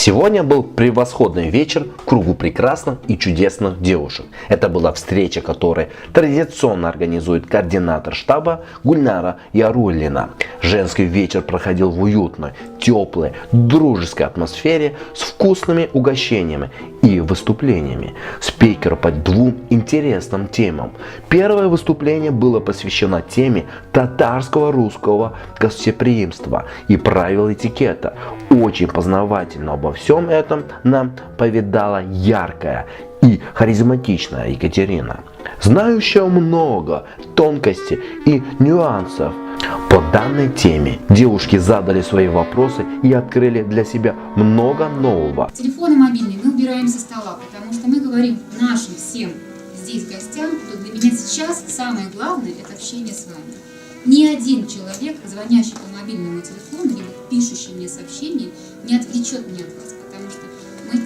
Сегодня был превосходный вечер в кругу прекрасных и чудесных девушек. Это была встреча, которую традиционно организует координатор штаба Гульнара Яруллина. Женский вечер проходил в уютной, теплой, дружеской атмосфере с вкусными угощениями и выступлениями. Спикер по двум интересным темам. Первое выступление было посвящено теме татарского русского гостеприимства и правил этикета. Очень познавательно обо всем этом нам поведала яркая и харизматичная Екатерина, знающая много тонкостей и нюансов по данной теме. Девушки задали свои вопросы и открыли для себя много нового. Телефоны мобильные мы убираем со стола, потому что мы говорим нашим всем здесь гостям, что для меня сейчас самое главное – это общение с вами. Ни один человек, звонящий по мобильному телефону или пишущий мне сообщение, не отвлечет меня от вас, потому что мы,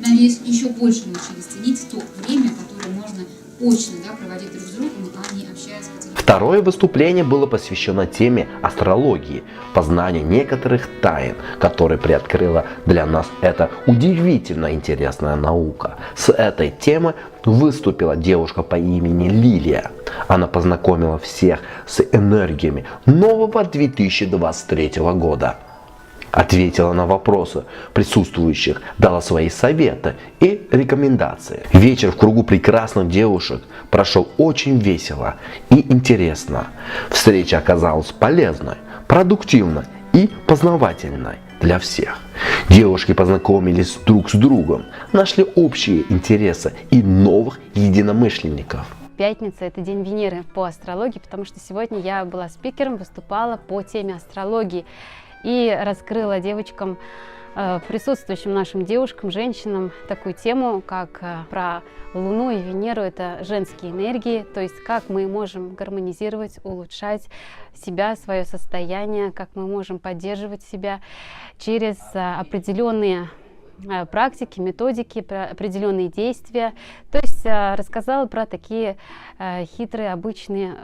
надеюсь, еще больше научились ценить то время, которое можно очно проводить друг с другом, а не общаясь по телефону. Второе выступление было посвящено теме астрологии, познанию некоторых тайн, которые приоткрыла для нас эта удивительно интересная наука. С этой темой выступила девушка по имени Лилия. Она познакомила всех с энергиями нового 2023 года. Ответила на вопросы присутствующих, дала свои советы и рекомендации. Вечер в кругу прекрасных девушек прошел очень весело и интересно. Встреча оказалась полезной, продуктивной и познавательной для всех. Девушки познакомились друг с другом, нашли общие интересы и новых единомышленников. Пятница – это день Венеры по астрологии, потому что сегодня я была спикером, выступала по теме астрологии и раскрыла девочкам, присутствующим нашим девушкам, женщинам, такую тему, как про Луну и Венеру. Это женские энергии, то есть как мы можем гармонизировать, улучшать себя, свое состояние, как мы можем поддерживать себя через определенные практики, методики, определенные действия. То есть рассказала про такие хитрые, обычные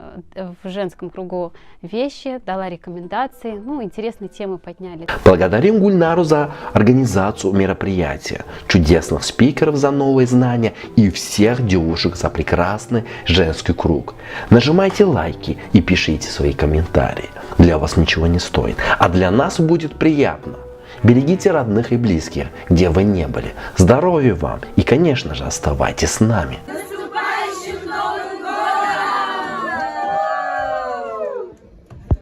в женском кругу вещи, дала рекомендации, интересные темы подняли. Благодарим Гульнару за организацию мероприятия, чудесных спикеров за новые знания и всех девушек за прекрасный женский круг. Нажимайте лайки и пишите свои комментарии. Для вас ничего не стоит, а для нас будет приятно. Берегите родных и близких, где вы не были. Здоровья вам и, конечно же, оставайтесь с нами.